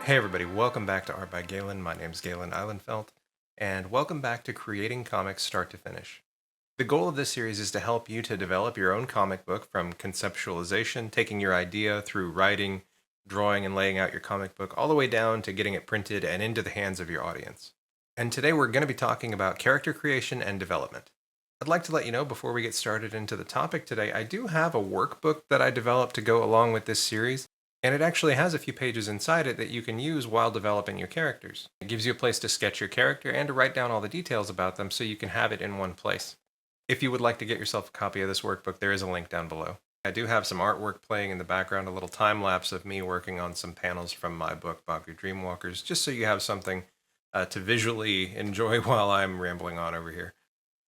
Hey everybody, welcome back to Art by Galen. My name's Galen Eilenfeld, and welcome back to Creating Comics Start to Finish. The goal of this series is to help you to develop your own comic book from conceptualization, taking your idea through writing, drawing, and laying out your comic book, all the way down to getting it printed and into the hands of your audience. And today we're going to be talking about character creation and development. I'd like to let you know before we get started into the topic today, I do have a workbook that I developed to go along with this series. And it actually has a few pages inside it that you can use while developing your characters. It gives you a place to sketch your character and to write down all the details about them so you can have it in one place. If you would like to get yourself a copy of this workbook, there is a link down below. I do have some artwork playing in the background, a little time lapse of me working on some panels from my book, Baku Dreamwalkers, just so you have something to visually enjoy while I'm rambling on over here.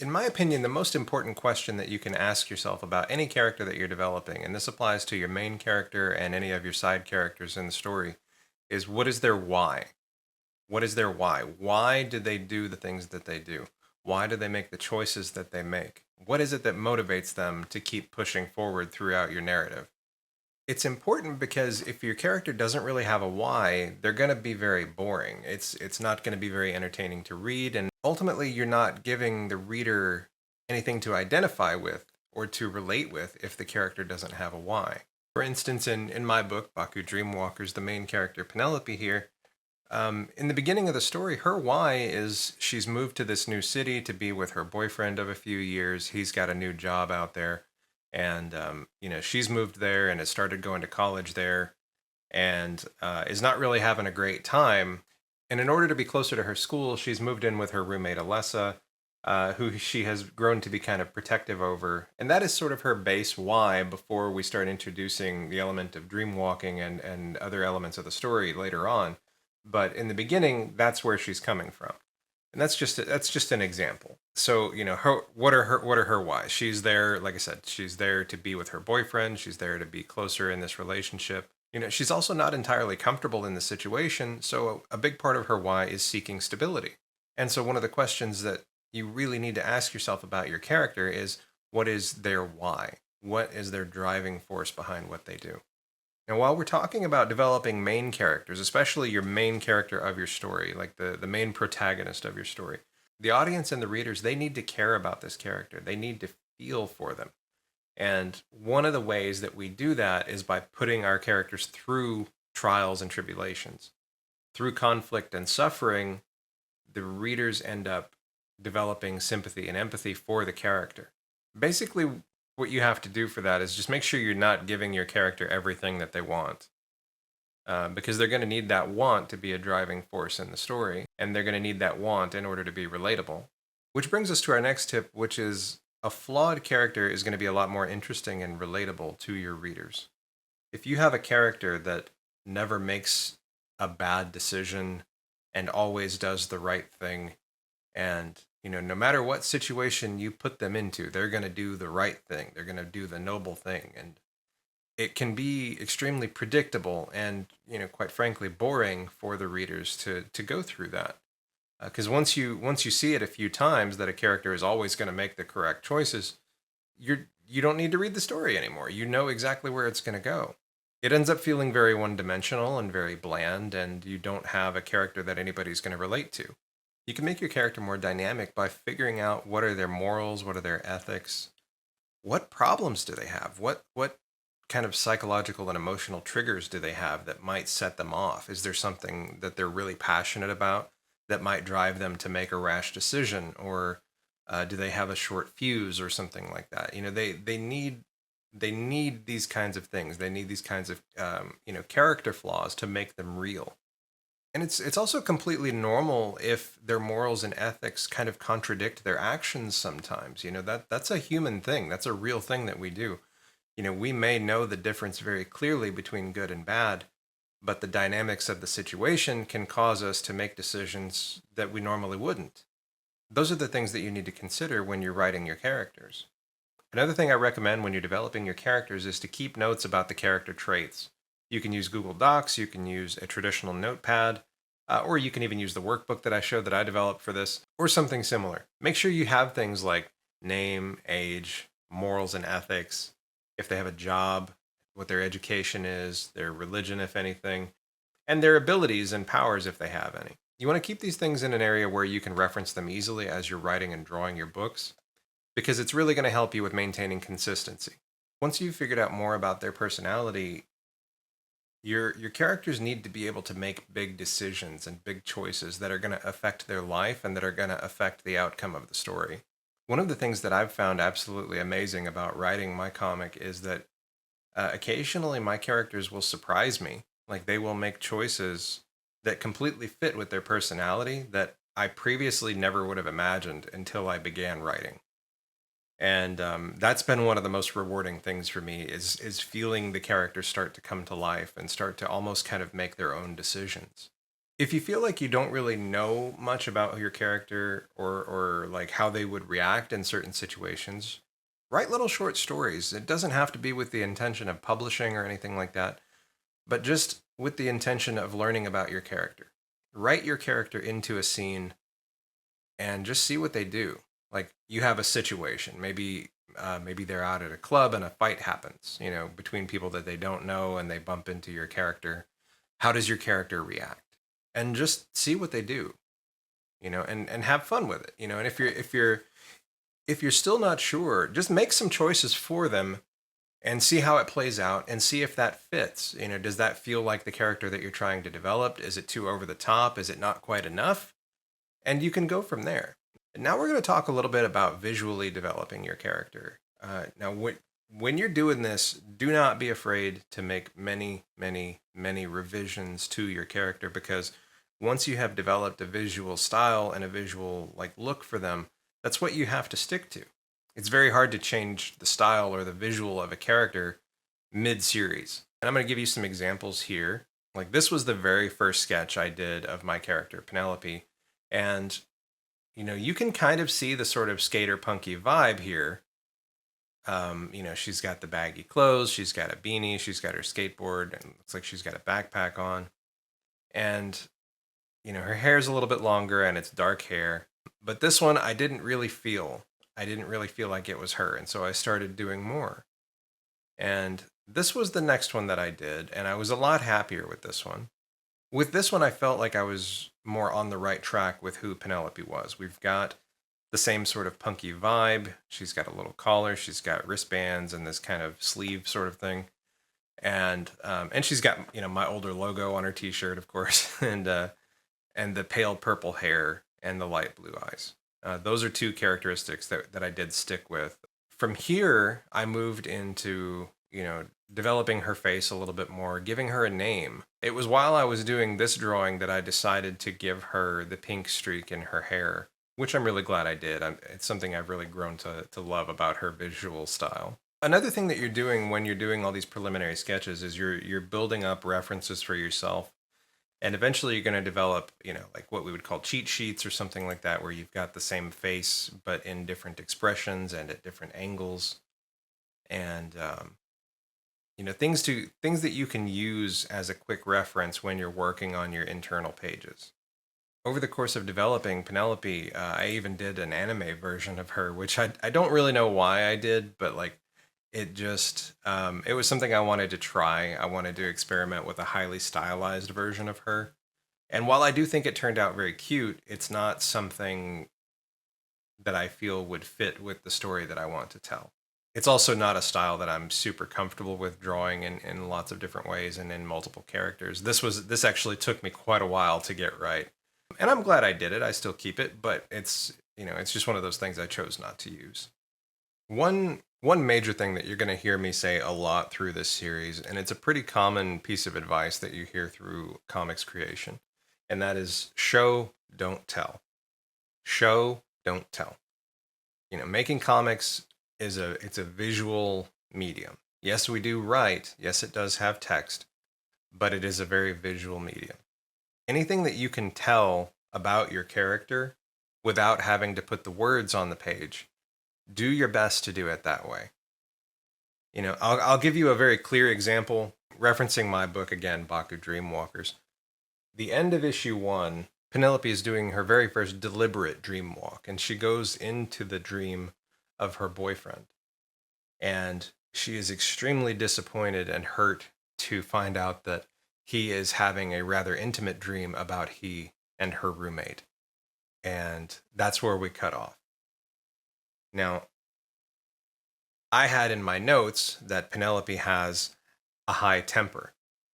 In my opinion, the most important question that you can ask yourself about any character that you're developing, and this applies to your main character and any of your side characters in the story, is what is their why? What is their why? Why do they do the things that they do? Why do they make the choices that they make? What is it that motivates them to keep pushing forward throughout your narrative? It's important because if your character doesn't really have a why, they're going to be very boring. It's not going to be very entertaining to read, and ultimately you're not giving the reader anything to identify with or to relate with if the character doesn't have a why. For instance, in my book, Baku Dreamwalkers, the main character Penelope here, in the beginning of the story, her why is she's moved to this new city to be with her boyfriend of a few years. He's got a new job out there, and she's moved there and has started going to college there, and is not really having a great time. And in order to be closer to her school, she's moved in with her roommate Alessa, who she has grown to be kind of protective over. And that is sort of her base why before we start introducing the element of dream walking and other elements of the story later on. But in the beginning, that's where she's coming from. And that's just an example. So what are her whys? She's there, like I said, she's there to be with her boyfriend. She's there to be closer in this relationship. She's also not entirely comfortable in the situation. So a big part of her why is seeking stability. And so one of the questions that you really need to ask yourself about your character is, what is their why? What is their driving force behind what they do? Now, while we're talking about developing main characters, especially your main character of your story, like the main protagonist of your story, the audience and the readers, they need to care about this character. They need to feel for them. And one of the ways that we do that is by putting our characters through trials and tribulations. Through conflict and suffering, the readers end up developing sympathy and empathy for the character. Basically, what you have to do for that is just make sure you're not giving your character everything that they want. Because they're going to need that want to be a driving force in the story, and they're going to need that want in order to be relatable. Which brings us to our next tip, which is a flawed character is going to be a lot more interesting and relatable to your readers. If you have a character that never makes a bad decision and always does the right thing, and no matter what situation you put them into, they're going to do the right thing. They're going to do the noble thing. And it can be extremely predictable and, quite frankly, boring for the readers to go through that. Because once you see it a few times that a character is always going to make the correct choices, you don't need to read the story anymore. You know exactly where it's going to go. It ends up feeling very one-dimensional and very bland, and you don't have a character that anybody's going to relate to. You can make your character more dynamic by figuring out what are their morals, what are their ethics, what problems do they have, what kind of psychological and emotional triggers do they have that might set them off? Is there something that they're really passionate about that might drive them to make a rash decision, or do they have a short fuse or something like that? They need these kinds of things. They need these kinds of character flaws to make them real. And it's also completely normal if their morals and ethics kind of contradict their actions sometimes. That's a human thing. That's a real thing that we do. We may know the difference very clearly between good and bad, but the dynamics of the situation can cause us to make decisions that we normally wouldn't. Those are the things that you need to consider when you're writing your characters. Another thing I recommend when you're developing your characters is to keep notes about the character traits. You can use Google Docs, you can use a traditional notepad, or you can even use the workbook that I showed that I developed for this, or something similar. Make sure you have things like name, age, morals and ethics, if they have a job, what their education is, their religion, if anything. and their abilities and powers if they have any. You want to keep these things in an area where you can reference them easily as you're writing and drawing your books, because it's really going to help you with maintaining consistency. Once you've figured out more about their personality, your characters need to be able to make big decisions and big choices that are going to affect their life and that are going to affect the outcome of the story. One of the things that I've found absolutely amazing about writing my comic is that occasionally my characters will surprise me. Like they will make choices that completely fit with their personality that I previously never would have imagined until I began writing. And that's been one of the most rewarding things for me is feeling the characters start to come to life and start to almost kind of make their own decisions. If you feel like you don't really know much about your character or like how they would react in certain situations, write little short stories. It doesn't have to be with the intention of publishing or anything like that, but just with the intention of learning about your character. Write your character into a scene and just see what they do. Like you have a situation, maybe they're out at a club and a fight happens, between people that they don't know and they bump into your character. How does your character react? And just see what they do, and have fun with it, and if you're still not sure, just make some choices for them and see how it plays out and see if that fits. Does that feel like the character that you're trying to develop? Is it too over the top? Is it not quite enough? And you can go from there. Now we're going to talk a little bit about visually developing your character. Now, when you're doing this, do not be afraid to make many, many, many revisions to your character, because once you have developed a visual style and a visual look for them, that's what you have to stick to. It's very hard to change the style or the visual of a character mid-series. And I'm going to give you some examples here. Like this was the very first sketch I did of my character, Penelope. And, you can kind of see the sort of skater punky vibe here. She's got the baggy clothes, she's got a beanie, she's got her skateboard, and it looks like she's got a backpack on. And, her hair's a little bit longer and it's dark hair. But this one, I didn't really feel like it was her. And so I started doing more. And this was the next one that I did. And I was a lot happier with this one. With this one, I felt like I was more on the right track with who Penelope was. We've got the same sort of punky vibe. She's got a little collar. She's got wristbands and this kind of sleeve sort of thing. And she's got, my older logo on her t-shirt, of course, and the pale purple hair and the light blue eyes. Those are two characteristics that I did stick with. From here, I moved into, developing her face a little bit more, giving her a name. It was while I was doing this drawing that I decided to give her the pink streak in her hair, which I'm really glad I did. It's something I've really grown to love about her visual style. Another thing that you're doing when you're doing all these preliminary sketches is you're building up references for yourself. And eventually you're going to develop, like what we would call cheat sheets or something like that, where you've got the same face, but in different expressions and at different angles. And, things that you can use as a quick reference when you're working on your internal pages. Over the course of developing Penelope, I even did an anime version of her, which I don't really know why I did, but it just, it was something I wanted to try. I wanted to experiment with a highly stylized version of her. And while I do think it turned out very cute, it's not something that I feel would fit with the story that I want to tell. It's also not a style that I'm super comfortable with drawing in lots of different ways and in multiple characters. This actually took me quite a while to get right. And I'm glad I did it. I still keep it, but it's just one of those things I chose not to use. One major thing that you're going to hear me say a lot through this series, and it's a pretty common piece of advice that you hear through comics creation, and that is show, don't tell. Show, don't tell. Making comics it's a visual medium. Yes, we do write. Yes, it does have text, but it is a very visual medium. Anything that you can tell about your character without having to put the words on the page, do your best to do it that way. I'll give you a very clear example, referencing my book again, Baku Dreamwalkers. The end of issue 1, Penelope is doing her very first deliberate dream walk, and she goes into the dream of her boyfriend. And she is extremely disappointed and hurt to find out that he is having a rather intimate dream about he and her roommate. And that's where we cut off. Now, I had in my notes that Penelope has a high temper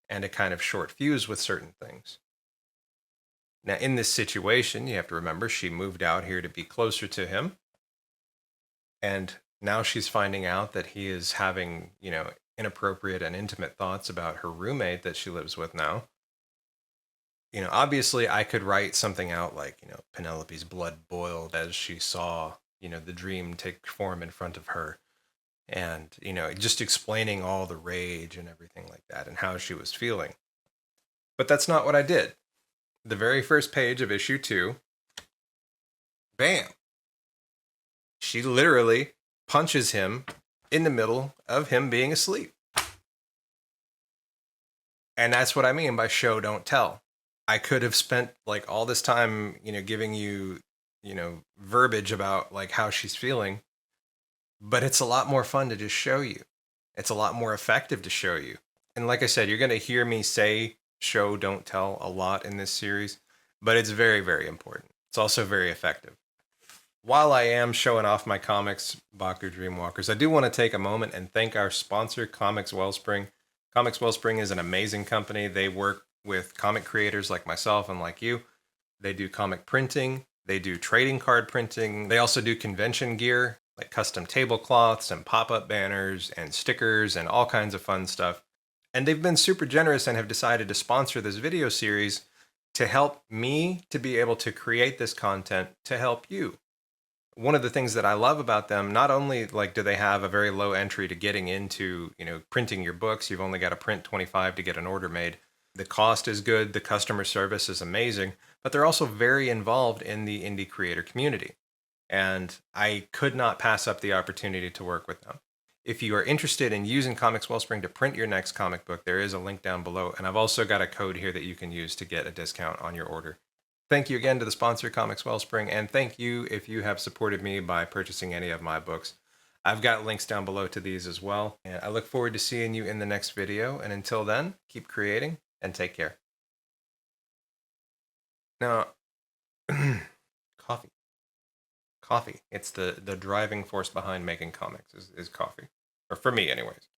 and a kind of short fuse with certain things. Now, in this situation, you have to remember she moved out here to be closer to him. And now she's finding out that he is having, inappropriate and intimate thoughts about her roommate that she lives with now. Obviously I could write something out like, Penelope's blood boiled as she saw, the dream take form in front of her. And, just explaining all the rage and everything like that and how she was feeling. But that's not what I did. The very first page of issue 2, bam! She literally punches him in the middle of him being asleep. And that's what I mean by show, don't tell. I could have spent like all this time, giving you, verbiage about like how she's feeling, but it's a lot more fun to just show you. It's a lot more effective to show you. And like I said, you're going to hear me say show, don't tell a lot in this series, but it's very, very important. It's also very effective. While I am showing off my comics, Baku Dreamwalkers, I do want to take a moment and thank our sponsor, Comics Wellspring. Comics Wellspring is an amazing company. They work with comic creators like myself and like you. They do comic printing. They do trading card printing. They also do convention gear, like custom tablecloths and pop-up banners and stickers and all kinds of fun stuff. And they've been super generous and have decided to sponsor this video series to help me to be able to create this content to help you. One of the things that I love about them, not only like do they have a very low entry to getting into, printing your books, you've only got to print 25 to get an order made. The cost is good, the customer service is amazing, but they're also very involved in the indie creator community. And I could not pass up the opportunity to work with them. If you are interested in using Comics Wellspring to print your next comic book, there is a link down below. And I've also got a code here that you can use to get a discount on your order. Thank you again to the sponsor, Comics Wellspring, and thank you if you have supported me by purchasing any of my books. I've got links down below to these as well, and I look forward to seeing you in the next video, and until then, keep creating, and take care. Now, coffee. Coffee. It's the driving force behind making comics is coffee. Or for me, anyways.